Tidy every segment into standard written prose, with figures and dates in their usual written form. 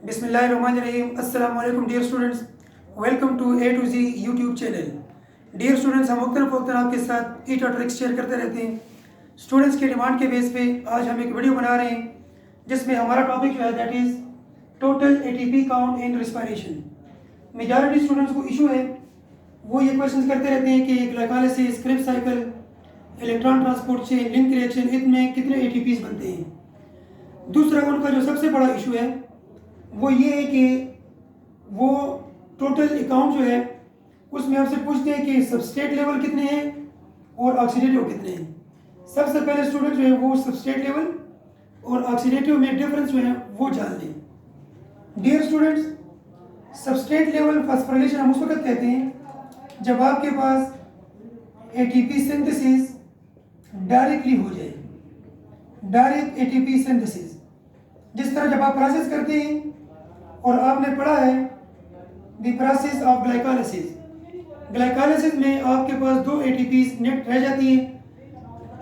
बिस्मिल्लाहिर्रहमानिर्रहीम। अस्सलाम वालेकुम dear students, welcome to A to G YouTube channel. Dear students, हम मुख्तलिफ वक्त आपके साथ ईट और ट्रिक्स शेयर करते रहते हैं। स्टूडेंट्स के डिमांड के बेस पे आज हम एक वीडियो बना रहे हैं जिसमें हमारा टॉपिक जो है that is total ATP count in respiration. Majority students को इशू है, वो ये क्वेश्चन करते रहते हैं कि glycolysis, Krebs cycle, electron transport chain, link reaction, इनमें कितने एटीपीज बनते हैं। दूसरा उनका जो सबसे बड़ा इशू है वो ये है कि वो टोटल अकाउंट जो है उसमें आपसे पूछते हैं कि सबस्ट्रेट लेवल कितने हैं और ऑक्सीडेटिव कितने हैं। सबसे पहले स्टूडेंट जो है वो सबस्ट्रेट लेवल और ऑक्सीडेटिव में डिफरेंस जो है वो जान लें। Dear students, substrate level phosphorylation हम उस वक्त कहते हैं जब आपके पास एटीपी सिंथेसिस डायरेक्टली हो जाए। डायरेक्ट एटीपी सिंथेसिस, जिस तरह जब आप प्रोसेस करते हैं और आपने पढ़ा है the process of glycolysis. Glycolysis में आपके पास दो एटीपीज नेट रह जाती हैं,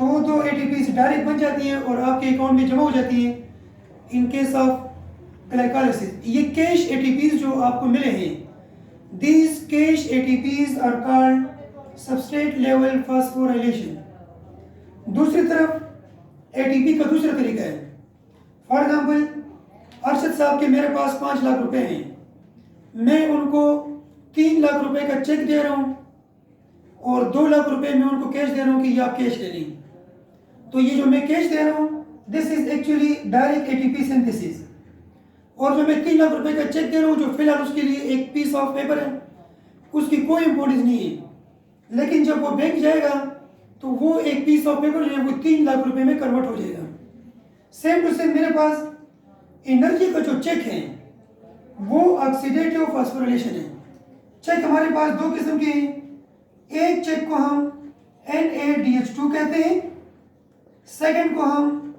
वो दो एटीपीज डायरेक्ट बन जाती हैं और आपके अकाउंट में जमा हो जाती हैं। इन केस ऑफ ग्लाइकोलाइसिस ये कैश एटीपीज जो आपको मिले हैं, these cash ATPs are called substrate level phosphorylation. दूसरी तरफ एटीपी का दूसरा तरीका है। फॉर एग्जाम्पल, अरशद साहब के मेरे पास 5 लाख रुपए हैं, मैं उनको 3 लाख रुपए का चेक दे रहा हूँ और 2 लाख रुपए मैं उनको कैश दे रहा हूँ कि ये आप कैश ले लें। तो ये जो मैं कैश दे रहा हूँ this is actually direct ATP synthesis, और जो मैं 3 लाख रुपए का चेक दे रहा हूँ जो फिलहाल उसके लिए एक पीस ऑफ पेपर है, उसकी कोई इंपॉर्टेंस नहीं है, लेकिन जब वो बैंक जाएगा तो वो एक पीस ऑफ पेपर जो है वो 3 लाख रुपए में कन्वर्ट हो जाएगा। सेम टू सेम मेरे पास एनर्जी का जो चेक है वो ऑक्सीडेटिव फास्फोराइलेशन है। चेक हमारे पास दो किस्म के हैं। एक चेक को हम NaDH2 कहते हैं, सेकंड को हम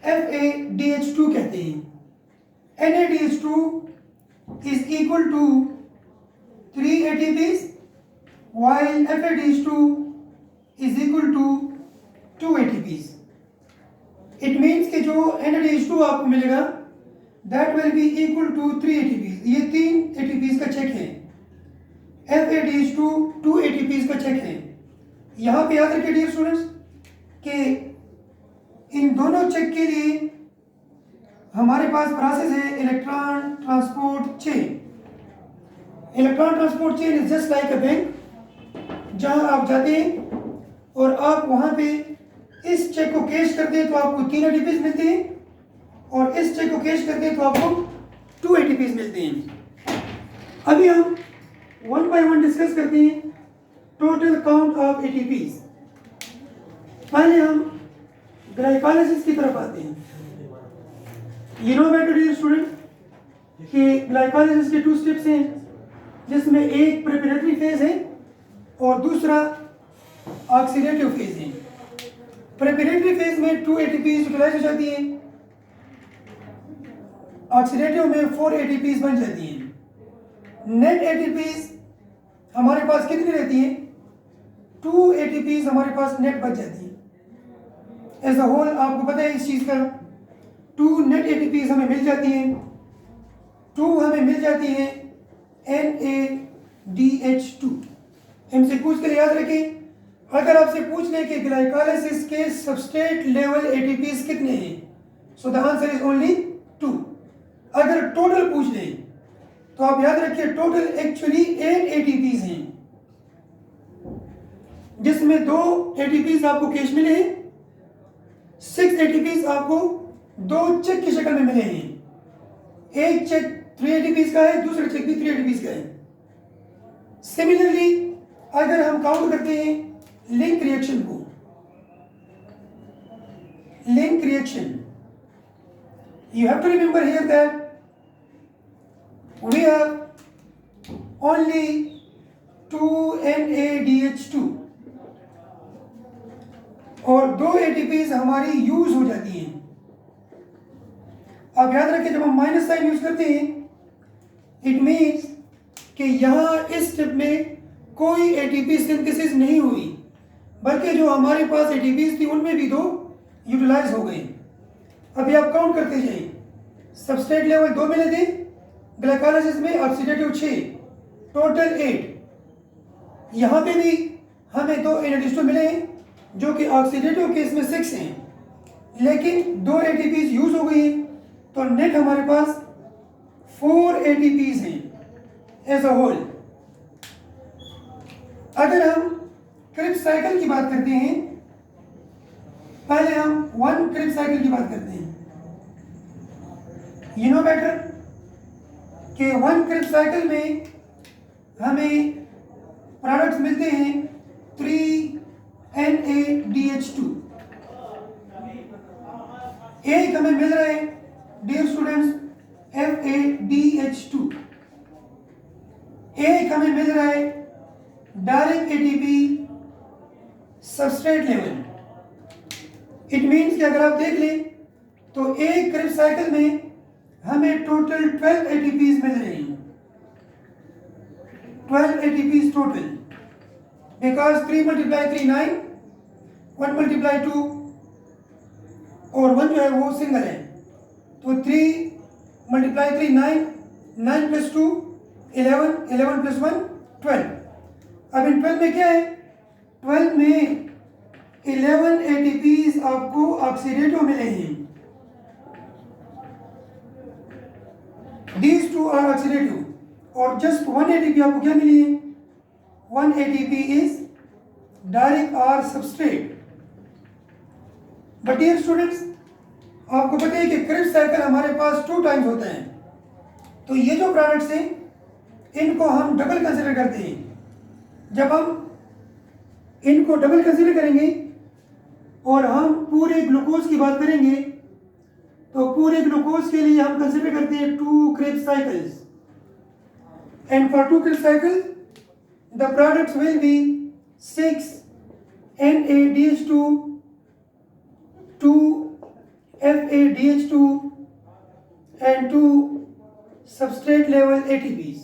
FADH2 कहते हैं। NaDH2 is equal to 3 ATPs while FADH2 is equal to 2 ATPs। It means कि जो NaDH2 आपको मिलेगा that will be equal to 3 ATPs। ये 3 ATPs का चेक है। FADH2 2 ATPs का चेक है। यहाँ पे याद रखिए डियर स्टूडेंट्स कि इन दोनों चेक के लिए हमारे पास प्रोसेस है electron transport chain. Electron transport chain is just like a bank, जहाँ आप जाते हैं और आप वहाँ पे इस चेक को कैश करते हैं तो आपको 3 एटीपीज मिलते हैं, और इस चेक को कैश करते हैं तो आपको 2 एटीपीज मिलते हैं। अभी हम 1 बाय 1 डिस्कस करते हैं टोटल काउंट ऑफ एटीपीज। पहले हम ग्लाइकोलाइसिस की तरफ आते हैं। You know better dear student कि ग्लाइकोलाइसिस के 2 स्टेप्स हैं, जिसमें एक प्रिपरेटरी फेज है और दूसरा ऑक्सीडेटिव फेज है। प्रिपरेटरी फेज में 2 एटीपीज यूटिलाइज हो जाती हैं, ऑक्सीडेटिव में 4 एटीपीज बन जाती हैं। नेट एटीपीज हमारे पास कितनी रहती हैं? 2 एटीपीज हमारे पास नेट बच जाती हैं। एज अ होल आपको पता है इस चीज़ का, 2 नेट एटीपीज हमें मिल जाती हैं। 2 हमें मिल जाती हैं NaDH2। इनसे पूछ कर याद रखें, अगर आपसे पूछ लें कि ग्लाइकोलाइसिस के सबस्ट्रेट लेवल एटीपीज कितने हैं, so the answer is only 2। अगर टोटल पूछ लें तो आप याद रखिए टोटल एक्चुअली 8 एटीपीज हैं, जिसमें 2 एटीपीज आपको कैश मिले हैं, 6 एटीपीज आपको 2 चेक की शक्ल में मिले हैं। एक चेक 3 एटीपीज का है, दूसरा चेक भी 3 एटीपीज का है। सिमिलरली अगर हम काउंट करते हैं लिंक रिएक्शन को, link reaction, you have to remember here that we have only 2 NaDH2 और 2 ATPs हमारी यूज हो जाती हैं। आप याद रखें जब हम माइनस साइन यूज करते हैं इट मीन्स कि यहाँ इस स्टेप में कोई एटीपी सिंथेसिस नहीं हुई, बल्कि जो हमारे पास एटीपीज थी उनमें भी 2 यूटिलाइज हो गई। अभी आप काउंट करते जाइए, सबस्ट्रेट लेवल 2 मिले थे, ग्लाइकोलाइसिस में ऑक्सीडेटिव 6, टोटल 8। यहाँ पे भी हमें 2 NADH2 मिले हैं जो कि ऑक्सीडेटिव केस में 6 हैं, लेकिन 2 ATPs यूज हो गई हैं, तो नेट हमारे पास 4 ATPs हैं एज अ होल। अगर हम क्रिब्स साइकिल की बात करते हैं, पहले हम 1 क्रिब्स साइकिल की बात करते हैं। यू नो बेटर कि 1 क्रिब्स साइकिल में हमें प्रोडक्ट्स मिलते हैं 3 NADH2। एक हमें मिल रहा है डियर स्टूडेंट्स FADH2। एक हमें मिल रहा है direct ATP substrate level. It means कि अगर आप देख लें तो एक क्रिब्स साइकिल में हमें टोटल 12 ATPs मिल रहे हैं, 12 ATPs टोटल, बिकॉज 3 × 3 9, 1 × 2 और 1 जो है वो सिंगल है, तो 3 × 3 9, 9 + 2 11, 11 + 1 12। अब इन 12 में क्या है, 12 में 11 ATPs आपको ऑक्सीडेटिव मिले हैं। These 2 are oxidative, और जस्ट 1 ATP आपको क्या मिली है, 1 ATP is direct R substrate। But dear students, आपको पता है कि क्रिब्स साइकिल हमारे पास 2 टाइम्स होता है, तो ये जो प्रोडक्ट्स हैं इनको हम डबल कंसिडर करते हैं। जब हम इनको डबल कंसिडर करेंगे और हम पूरे ग्लूकोज की बात करेंगे, तो पूरे ग्लूकोज के लिए हम कंसिडर करते हैं 2 cribs cycles, and for 2 cribs cycle the products will be 6 NADH2, 2 FADH2 and 2 substrate level ATPs,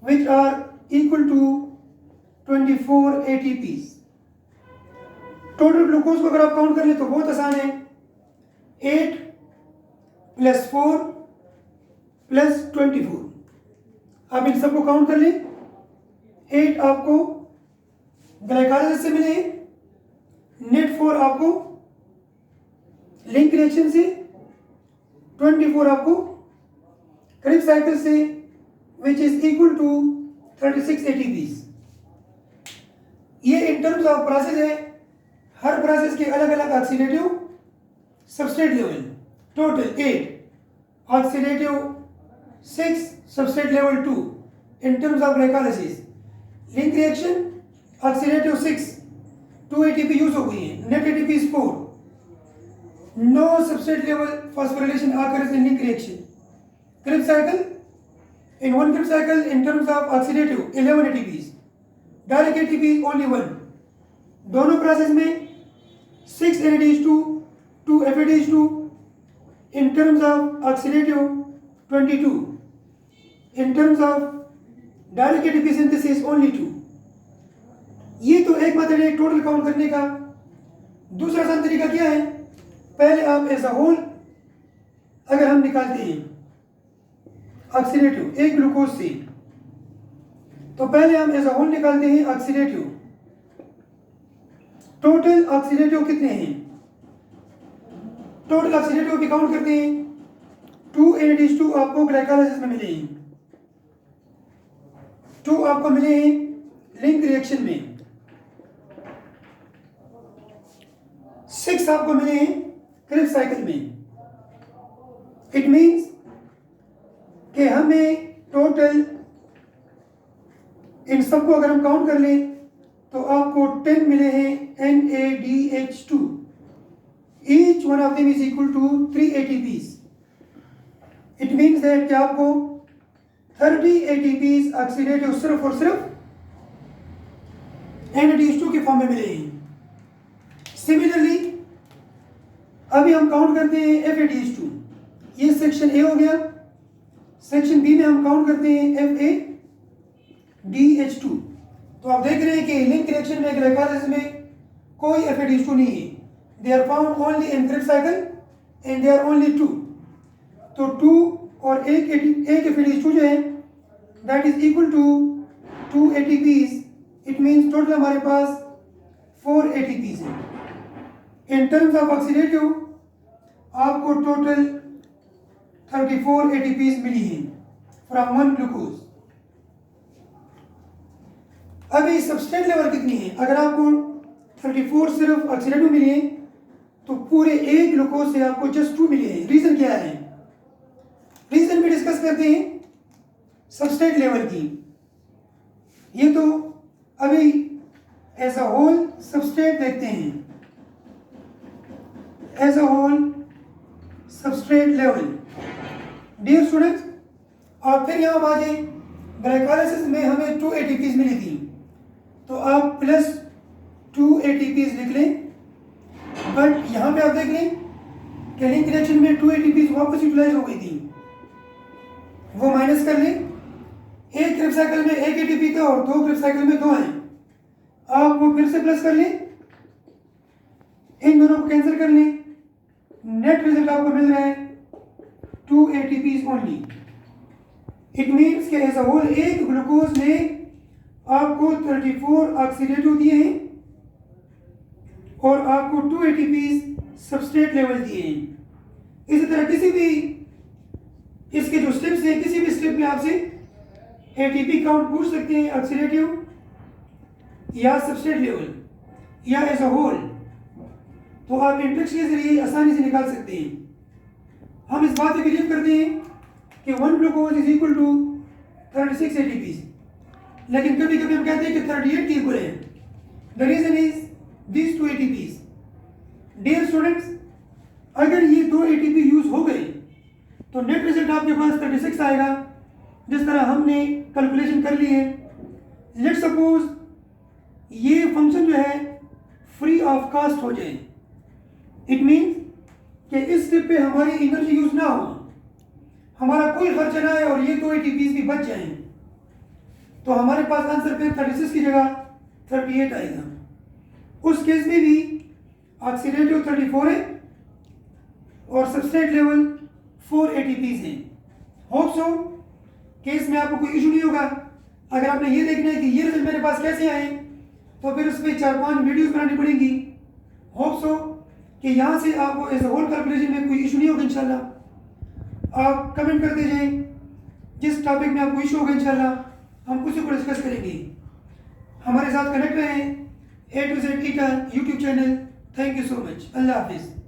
which are equal to 24 ATPs। Total glucose को अगर आप काउंट कर ले तो बहुत आसान है, 8 + 4 + 24। आप इन सबको काउंट कर लें। 8 आपको ग्लाइकोलाइसिस से मिले हैं, नेट 4 आपको लिंक रिएक्शन से, 24 आपको क्रिब्स साइकिल से, which is equal to 36 ATPs। ये इन टर्म्स ऑफ प्रोसेस है, हर प्रोसेस के अलग अलग oxidative substrate level, total 8, oxidative 6, substrate level 2 in terms of glycolysis. Link reaction oxidative 6, 2 ATP use हो गई है, net ATP is 4। No substrate level phosphorylation occurs in link reaction। Krebs cycle, in 1 Krebs cycle in terms of oxidative 11 ATPs, direct ATP only 1। दोनों process में 6 NADH2, 2 FADH2, in terms of oxidative 22, in terms of direct ATP synthesis only 2। ये तो एक method है total count करने का। दूसरा आसान तरीका क्या है, पहले आप एज अ होल अगर हम निकालते हैं ऑक्सीडेटिव एक ग्लूकोज से, तो पहले हम एज अ होल निकालते हैं ऑक्सीडेटिव। टोटल ऑक्सीडेटिव कितने हैं, टोटल ऑक्सीडेटिव भी काउंट करते हैं। 2 NADH2 आपको ग्लाइकोलाइसिस में मिले हैं, 2 आपको मिले हैं लिंक रिएक्शन में, 6 आपको मिले हैं क्रिब्स साइकिल में। इट मीन्स कि हमें टोटल इन सबको अगर हम काउंट कर लें तो आपको 10 मिले हैं NADH2। Each one of them is equal to 3 ATPs। It means that कि आपको 30 ATPs ऑक्सीडेटिव सिर्फ और सिर्फ NADH2 के फॉर्म में मिले हैं। सिमिलरली अभी हम काउंट करते हैं FADH2, ये सेक्शन ए हो गया। सेक्शन बी में हम काउंट करते हैं FADH2। तो आप देख रहे हैं कि लिंक रिएक्शन में ग्लाइकोलाइसिस में कोई FADH2 नहीं है, they are found only in Krebs cycle and they are only 2। तो 2 और एक FeS2 जो है that is equal to 2 ATPs, it means total हमारे पास 4 ATPs हैं। इन टर्म्स ऑफ ऑक्सीडेटिव आपको टोटल 34 ATPs मिली हैं फ्रॉम 1 ग्लूकोज। अभी सबस्ट्रेट लेवल कितनी है? अगर आपको 34 सिर्फ ऑक्सीडेटिव मिली है तो पूरे एक ग्लूकोज से आपको जस्ट 2 मिले हैं। रीजन क्या है? रीजन भी डिस्कस करते हैं सबस्ट्रेट लेवल की। ये तो अभी एज अ होल सबस्ट्रेट देखते हैं, as a whole substrate level. Dear students, आप फिर यहाँ आ जाए, ग्लाइकोलाइसिस में हमें 2 ATPs मिली थी तो आप प्लस 2 ATPs लिख लें, बट यहाँ पे आप देख लें कैलिंग रिएक्शन में 2 ATPs वापस यूटिलाइज हो गई थी, वो माइनस कर लें। एक क्रिब साइकिल में 1 ATP था और 2 क्रिब साइकिल में 2 हैं, आप वो फिर से प्लस कर लें, इन दोनों को कैंसिल कर लें, नेट रिजल्ट आपको मिल रहा है 2 ATPs ओनली। इट मीन्स कि एज अ होल एक ग्लूकोज ने आपको 34 ऑक्सीडेटिव दिए हैं और आपको 2 ATPs सबस्ट्रेट लेवल दिए हैं। इसी तरह किसी भी इसके जो स्टेप्स हैं, किसी भी स्टेप में आपसे ATP काउंट पूछ सकते हैं, ऑक्सीडेटिव या सबस्ट्रेट लेवल या एज अ होल, तो आप इंट्रिक्स के जरिए आसानी से निकाल सकते हैं। हम इस बात पे बिलीव करते हैं कि 1 glucose is equal to 36 ATPs, लेकिन कभी कभी हम कहते हैं कि 38 के इक्वल है। The reason is these 2 ATPs। Dear students, अगर ये 2 ATP यूज हो गए तो नेट रिजल्ट आपके पास 36 आएगा, जिस तरह हमने कैलकुलेशन कर ली है। लेट सपोज ये फंक्शन जो है फ्री ऑफ कॉस्ट हो जाए, इट मीन्स कि इस स्टेप पे हमारी एनर्जी यूज ना हो, हमारा कोई खर्च ना है और ये 2 ATPs भी बच जाएं, तो हमारे पास आंसर पे 36 की जगह 38 आएगा। उस केस में भी ऑक्सीडेटिव 34 है और सबस्ट्रेट लेवल 4 ATPs हैं। होप सो केस में आपको कोई इशू नहीं होगा। अगर आपने ये देखना है कि ये रिजल्ट मेरे पास कैसे आए तो फिर उस पर 4-5 वीडियोस बनानी पड़ेंगी। होप सो कि यहाँ से आपको एज अ होल कैलकुलेशन में कोई इशू नहीं होगा इंशाल्लाह। आप कमेंट करते जाएं, जिस टॉपिक में आपको इशू होगा इंशाल्लाह हम उसी को डिस्कस करेंगे। हमारे साथ कनेक्ट रहें A to Z ईटा YouTube channel. Thank you so much. अल्लाह हाफिज़।